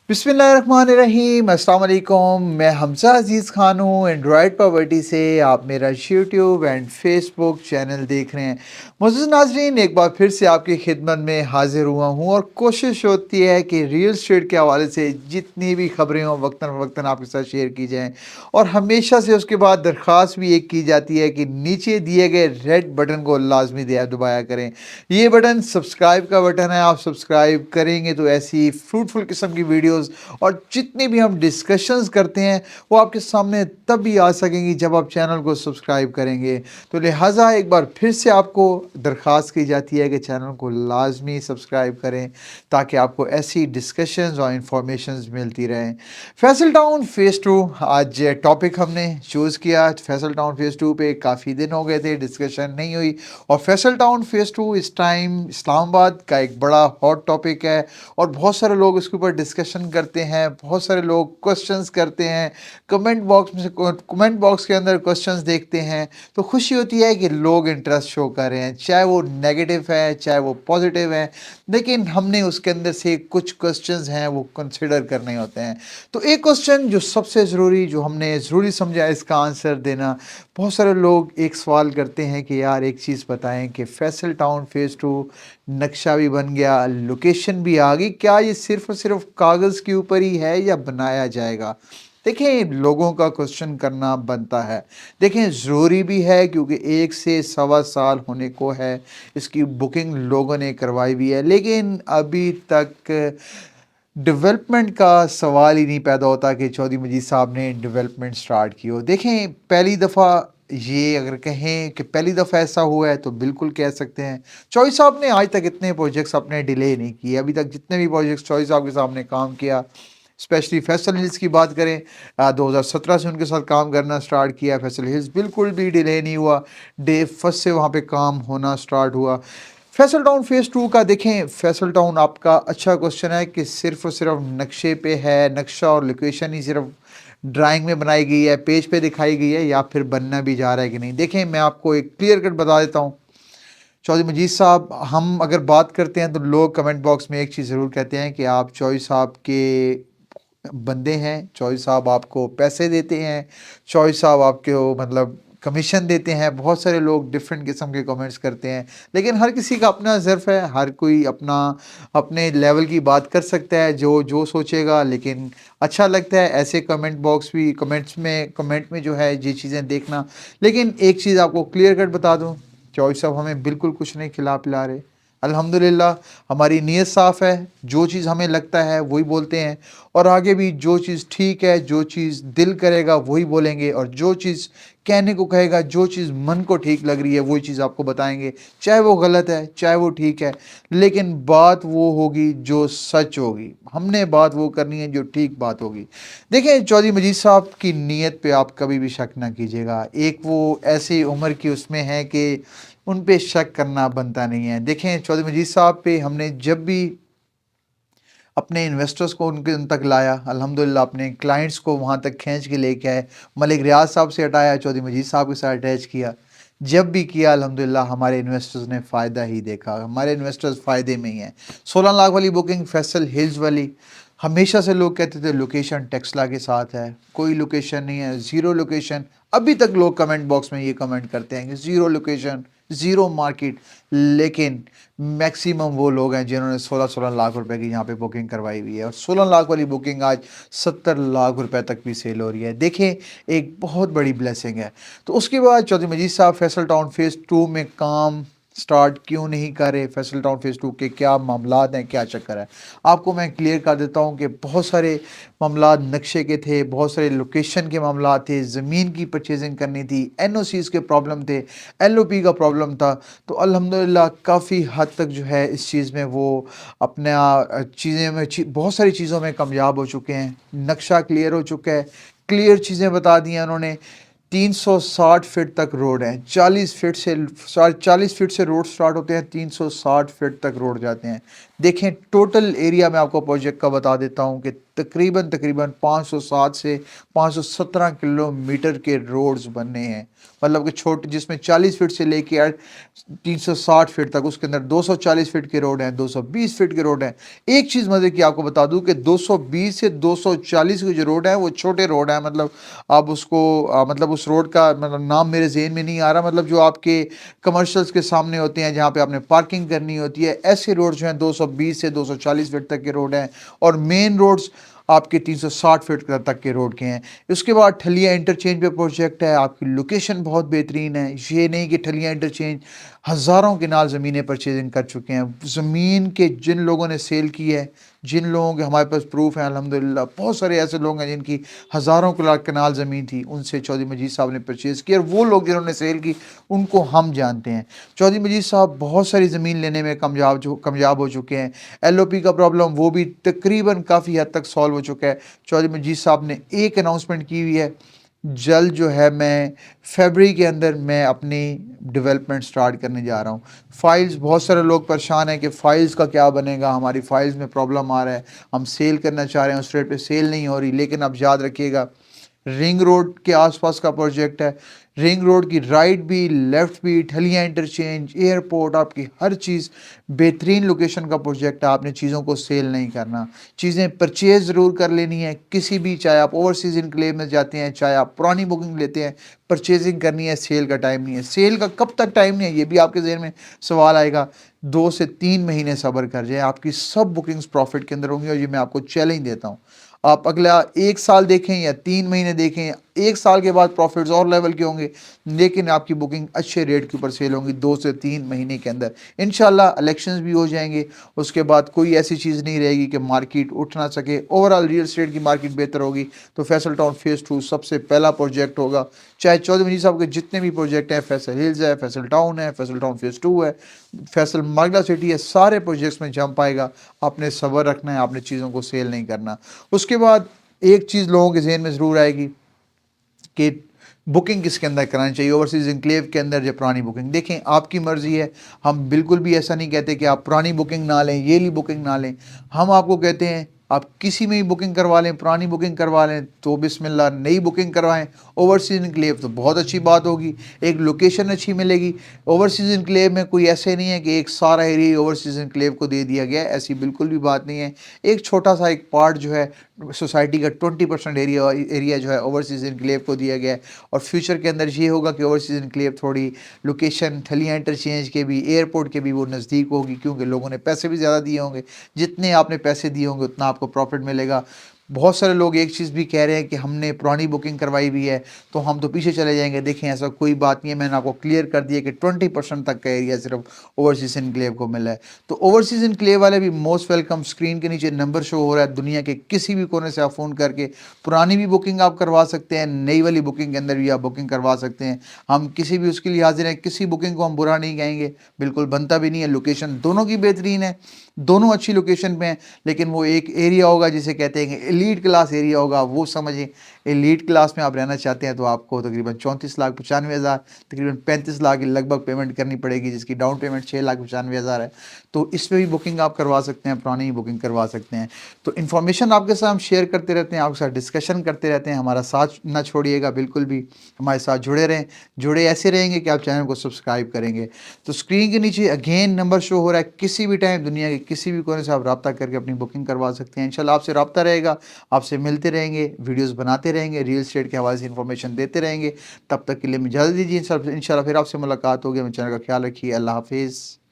बिस्मिल्लाहिर्रहमानिर्रहीम, अस्सलाम वालेकुम। मैं हमज़ा अज़ीज़ ख़ान हूँ एंड्रॉयड प्रॉपर्टी से। आप मेरा यूट्यूब एंड फेसबुक चैनल देख रहे हैं। मुअज़्ज़ज़ नाज़रीन, एक बार फिर से आपकी खिदमत में हाज़िर हुआ हूँ और कोशिश होती है कि रियल एस्टेट के हवाले से जितनी भी ख़बरें हों वक्तन फ़वक्तन आपके साथ शेयर की जाएँ। और हमेशा से उसके बाद दरख्वास्त भी एक की जाती है कि नीचे दिए गए रेड बटन को लाज़मी दबाया करें। ये बटन सब्सक्राइब का बटन है, आप सब्सक्राइब करेंगे तो ऐसी फ्रूटफुल किस्म की वीडियोस और जितनी भी हम डिस्कशंस करते हैं वो आपके सामने तब भी आ सकेंगी जब आप चैनल को सब्सक्राइब करेंगे। तो लिहाजा एक बार फिर से आपको दरख्वास्त की जाती है कि चैनल को लाजमी सब्सक्राइब करें ताकि आपको ऐसी डिस्कशंस और इंफॉर्मेशंस मिलती रहें। फैसल टाउन फ़ेज़ 2 आज टॉपिक हमने चूज़ किया। फैसल टाउन फ़ेज़ 2 पे काफ़ी दिन हो गए थे, डिस्कशन नहीं हुई। और फैसल टाउन फ़ेज़ 2 इस टाइम इस्लामाबाद का एक बड़ा हॉट टॉपिक है और बहुत सारे लोग इसके ऊपर डिस्कशन करते हैं, बहुत सारे लोग क्वेश्चंस करते हैं, कमेंट बॉक्स के अंदर क्वेश्चंस देखते हैं। तो खुशी होती है कि लोग इंटरेस्ट शो कर रहे हैं, चाहे वो नेगेटिव है चाहे वो पॉजिटिव है, लेकिन हमने उसके अंदर से कुछ क्वेश्चंस हैं वो कंसिडर करने होते हैं। तो एक क्वेश्चन जो सबसे ज़रूरी, जो हमने ज़रूरी समझा इसका आंसर देना, बहुत सारे लोग एक सवाल करते हैं कि यार एक चीज़ बताएं कि फैसल टाउन फ़ेज़ 2 नक्शा भी बन गया, लोकेशन भी आ गई, क्या ये सिर्फ़ और सिर्फ़ कागज़ के ऊपर ही है या बनाया जाएगा? देखें, लोगों का क्वेश्चन करना बनता है। देखें, ज़रूरी भी है क्योंकि 1 से सवा साल होने को है, इसकी बुकिंग लोगों ने करवाई हुई है, लेकिन अभी तक डेवलपमेंट का सवाल ही नहीं पैदा होता कि चौधरी मजीद साहब ने डेवलपमेंट स्टार्ट की हो। देखें, पहली दफ़ा ये अगर कहें कि पहली दफ़ा ऐसा हुआ है तो बिल्कुल कह सकते हैं। चौधरी साहब ने आज तक इतने प्रोजेक्ट्स अपने डिले नहीं किए। अभी तक जितने भी प्रोजेक्ट्स चौधरी साहब के सामने काम किया, स्पेशली फैसल हिल्स की बात करें, 2017 से उनके साथ काम करना स्टार्ट किया। फैसल हिल्स बिल्कुल भी डिले नहीं हुआ, डे फर्स्ट से वहाँ पे काम होना स्टार्ट हुआ। फैसल टाउन फ़ेज़ 2 का देखें, फैसल टाउन आपका अच्छा क्वेश्चन है कि सिर्फ़ और सिर्फ़ नक्शे पे है, नक्शा और लोकेशन ही सिर्फ़ ड्राइंग में बनाई गई है, पेज पे दिखाई गई है या फिर बनना भी जा रहा है कि नहीं? देखें, मैं आपको एक क्लियर कट बता देता हूँ। चौधरी मजीद साहब, हम अगर बात करते हैं तो लोग कमेंट बॉक्स में एक चीज़ ज़रूर कहते हैं कि आप चौधरी साहब के बंदे हैं, चौधरी साहब आपको पैसे देते हैं, चौधरी साहब आपको मतलब कमीशन देते हैं। बहुत सारे लोग डिफरेंट किस्म के कमेंट्स करते हैं, लेकिन हर किसी का अपना ज़र्फ़ है, हर कोई अपना अपने लेवल की बात कर सकता है जो जो सोचेगा। लेकिन अच्छा लगता है ऐसे कमेंट में जो है ये चीज़ें देखना। लेकिन एक चीज़ आपको क्लियर कट बता दूँ, चौधरी साहब हमें बिल्कुल कुछ नहीं खिला पिला रहे। अल्हम्दुलिल्लाह, हमारी नीयत साफ़ है, जो चीज़ हमें लगता है वही बोलते हैं और आगे भी जो चीज़ ठीक है, जो चीज़ दिल करेगा वही बोलेंगे और जो चीज़ कहने को कहेगा, जो चीज़ मन को ठीक लग रही है वही चीज़ आपको बताएँगे, चाहे वो गलत है, चाहे वो ठीक है, लेकिन बात वो होगी जो सच होगी। हमने बात वो करनी है जो ठीक बात होगी। देखिए, चौधरी मजीद साहब की नीयत पे आप कभी भी शक ना कीजिएगा। एक वो ऐसी उम्र की उसमें है कि उन पे शक करना बनता नहीं है। देखें, चौधरी मजीद साहब पे हमने जब भी अपने इन्वेस्टर्स को उन तक लाया, अल्हम्दुलिल्लाह अपने क्लाइंट्स को वहाँ तक खींच के लेके आए। मलिक रियाज साहब से हटाया, चौधरी मजीद साहब के साथ अटैच किया। जब भी किया अल्हम्दुलिल्लाह हमारे इन्वेस्टर्स ने फ़ायदा ही देखा, हमारे इन्वेस्टर्स फ़ायदे में ही हैं। 16 लाख वाली बुकिंग फैसल हिल्स वाली, हमेशा से लोग कहते थे लोकेशन टेक्सला के साथ है, कोई लोकेशन नहीं है, ज़ीरो लोकेशन। अभी तक लोग कमेंट बॉक्स में ये कमेंट करते हैं कि ज़ीरो लोकेशन, ज़ीरो मार्केट। लेकिन मैक्सिमम वो लोग हैं जिन्होंने 16-16 लाख रुपए की यहाँ पे बुकिंग करवाई हुई है और 16 लाख वाली बुकिंग आज 70 लाख रुपए तक भी सेल हो रही है। देखें, एक बहुत बड़ी ब्लेसिंग है। तो उसके बाद चौधरी मजीद साहब फैसल टाउन फ़ेज़ 2 में काम स्टार्ट क्यों नहीं कर रहे? फैसल टाउन फ़ेज़ 2 के क्या मामलात हैं, क्या चक्कर है? आपको मैं क्लियर कर देता हूँ कि बहुत सारे मामलात नक्शे के थे, बहुत सारे लोकेशन के मामलात थे, ज़मीन की परचेजिंग करनी थी, एनओसीज़ के प्रॉब्लम थे, एलओपी का प्रॉब्लम था। तो अल्हम्दुलिल्लाह काफ़ी हद तक जो है इस चीज़ में वो अपना चीज़ें में बहुत सारी चीज़ों में कामयाब हो चुके हैं। नक्शा क्लियर हो चुका है, क्लियर चीज़ें बता दी हैं उन्होंने। 360 फीट तक रोड है, 40 फीट से रोड स्टार्ट होते हैं, 360 फीट तक रोड जाते हैं। देखें, टोटल एरिया में आपको प्रोजेक्ट का बता देता हूँ कि तकरीबन 507 से 517 किलोमीटर के रोड्स बनने हैं। मतलब कि छोटे जिसमें 40 फीट से लेके 360 फीट तक, उसके अंदर 240 फीट के रोड हैं, 220 फीट के रोड हैं। एक चीज़ मजे की आपको बता दूं कि 220 से 240 की जो रोड है वो छोटे रोड है, मतलब आप उसको मतलब उस रोड का मतलब नाम मेरे ज़हन में नहीं आ रहा, मतलब जो आपके कमर्शियल्स के सामने होते हैं जहाँ पे आपने पार्किंग करनी होती है, ऐसे रोड जो हैं 220 से 240 फीट तक के रोड हैं। और मेन रोड्स आपके 360 फीट तक के रोड के हैं। उसके बाद ठलिया इंटरचेंज पे प्रोजेक्ट है, आपकी लोकेशन बहुत बेहतरीन है। ये नहीं कि ठलिया इंटरचेंज हज़ारों किनाल ज़मीनें परचेजिंग कर चुके हैं। ज़मीन के जिन लोगों ने सेल की है, जिन लोगों के हमारे पास प्रूफ है अल्हम्दुलिल्लाह, बहुत सारे ऐसे लोग हैं जिनकी हज़ारों कनाल ज़मीन थी, उनसे चौधरी मजीद साहब ने परचेज़ की, और वो लोग जिन्होंने सेल की उनको हम जानते हैं। चौधरी मजीद साहब बहुत सारी ज़मीन लेने में कामयाब हो चुके हैं। LOP का प्रॉब्लम वो भी तकरीबन काफ़ी हद तक सॉल्व हो चुका है। चौधरी मजीद साहब ने एक अनाउंसमेंट की हुई है, जल्द जो है मैं फरवरी के अंदर मैं अपनी डेवलपमेंट स्टार्ट करने जा रहा हूँ। फ़ाइल्स, बहुत सारे लोग परेशान हैं कि फ़ाइल्स का क्या बनेगा, हमारी फ़ाइल्स में प्रॉब्लम आ रहा है, हम सेल करना चाह रहे हैं, उस रेट पे सेल नहीं हो रही। लेकिन आप याद रखिएगा, रिंग रोड के आसपास का प्रोजेक्ट है। रिंग रोड की राइट भी लेफ़्ट भी, ठलिया इंटरचेंज, एयरपोर्ट, आपकी हर चीज़ बेहतरीन लोकेशन का प्रोजेक्ट है। आपने चीज़ों को सेल नहीं करना, चीज़ें परचेज़ ज़रूर कर लेनी है किसी भी, चाहे आप ओवरसीज़ इनक्लेव में जाते हैं, चाहे आप पुरानी बुकिंग लेते हैं, परचेजिंग करनी है। सेल का टाइम नहीं है। सेल का कब तक टाइम नहीं है, ये भी आपके ज़हन में सवाल आएगा। 2 से 3 महीने सब्र कर जाएँ, आपकी सब बुकिंग्स प्रॉफिट के अंदर होंगी। और ये मैं आपको चैलेंज देता हूँ, आप अगला 1 साल देखें या 3 महीने देखें, 1 साल के बाद प्रॉफिट्स और लेवल के होंगे, लेकिन आपकी बुकिंग अच्छे रेट के ऊपर सेल होंगी 2 से 3 महीने के अंदर। इंशाल्लाह इलेक्शंस भी हो जाएंगे, उसके बाद कोई ऐसी चीज़ नहीं रहेगी कि मार्केट उठ ना सके, ओवरऑल रियल एस्टेट की मार्केट बेहतर होगी। तो फैसल टाउन फेज़ 2 सबसे पहला प्रोजेक्ट होगा। चाहे चौधरी मजीद साहब के जितने भी प्रोजेक्ट हैं, फैसल हिल्स है, फैसल टाउन है, फैसल टाउन फेज़ 2 है, फैसल मार्गला सिटी है, सारे प्रोजेक्ट्स में जंप आएगा। आपने सब्र रखना है, आपने चीज़ों को सेल नहीं करना। उसके बाद एक चीज़ लोगों के ज़हन में ज़रूर आएगी कि बुकिंग किसके अंदर करानी चाहिए, ओवरसीज़ इनक्लेव के अंदर या पुरानी बुकिंग। देखें, आपकी मर्ज़ी है, हम बिल्कुल भी ऐसा नहीं कहते कि आप पुरानी बुकिंग ना लें, ये ली बुकिंग ना लें। हम आपको कहते हैं आप किसी में ही बुकिंग करवा लें, पुरानी बुकिंग करवा लें तो बिस्मिल्लाह, नई बुकिंग करवाएं। ओवरसीज़ इनक्लेव तो बहुत अच्छी बात होगी, एक लोकेशन अच्छी मिलेगी। ओवरसीज़ इनक्लेव में कोई ऐसे नहीं है कि एक सारा एरिया ओवरसीज़ इनक्लेव को दे दिया गया है, ऐसी बिल्कुल भी बात नहीं है। एक छोटा सा एक पार्ट जो है सोसाइटी का 20% एरिया जो है ओवरसीज़ इनक्लेव को दिया गया है। और फ्यूचर के अंदर ये होगा कि ओवरसीज़ इनक्लेव थोड़ी लोकेशन ठलिया इंटरचेंज के भी, एयरपोर्ट के भी वो नज़दीक होगी, क्योंकि लोगों ने पैसे भी ज़्यादा दिए होंगे। जितने आपने पैसे दिए होंगे उतना आपको प्रॉफिट मिलेगा। बहुत सारे लोग एक चीज़ भी कह रहे हैं कि हमने पुरानी बुकिंग करवाई हुई है तो हम तो पीछे चले जाएंगे। देखें, ऐसा कोई बात नहीं है, मैंने आपको क्लियर कर दिया कि 20% तक का एरिया सिर्फ ओवरसीज़ इनक्लेव को मिला है। तो ओवरसीज़ इनक्लेव वाले भी मोस्ट वेलकम। स्क्रीन के नीचे नंबर शो हो रहा है, दुनिया के किसी भी कोने से आप फ़ोन करके पुरानी भी बुकिंग आप करवा सकते हैं, नई वाली बुकिंग के अंदर भी आप बुकिंग करवा सकते हैं। हम किसी भी उसके लिए हाजिर हैं, किसी बुकिंग को हम बुरा नहीं कहेंगे, बिल्कुल बनता भी नहीं है। लोकेशन दोनों की बेहतरीन है, दोनों अच्छी लोकेशन पे हैं, लेकिन वो एक एरिया होगा जिसे कहते हैं कि एलीट क्लास एरिया होगा, वो समझें। एलीट क्लास में आप रहना चाहते हैं तो आपको तकरीबन 34,95,000, तकरीबन 35 लाख के लगभग पेमेंट करनी पड़ेगी, जिसकी डाउन पेमेंट 6,95,000 है। तो इस पर भी बुकिंग आप करवा सकते हैं, पुरानी बुकिंग करवा सकते हैं। तो इन्फॉर्मेशन आपके साथ हम शेयर करते रहते हैं, आपके साथ डिस्कशन करते रहते हैं। हमारा साथ ना छोड़िएगा, बिल्कुल भी हमारे साथ जुड़े रहें। जुड़े ऐसे रहेंगे कि आप चैनल को सब्सक्राइब करेंगे। तो स्क्रीन के नीचे अगेन नंबर शो हो रहा है, किसी भी टाइम दुनिया के किसी भी कोने से आप रब्ता करके अपनी बुकिंग करवा सकते हैं। इंशाल्लाह आपसे रब्ता रहेगा, आपसे मिलते रहेंगे, वीडियोस बनाते रहेंगे, रियल एस्टेट के हवाले से इन्फॉर्मेशन देते रहेंगे। तब तक के लिए मैं इजाज़त दीजिए, इंशाल्लाह फिर आपसे मुलाकात होगी। अपने चैनल का ख्याल रखिए। अल्लाह हाफिज़।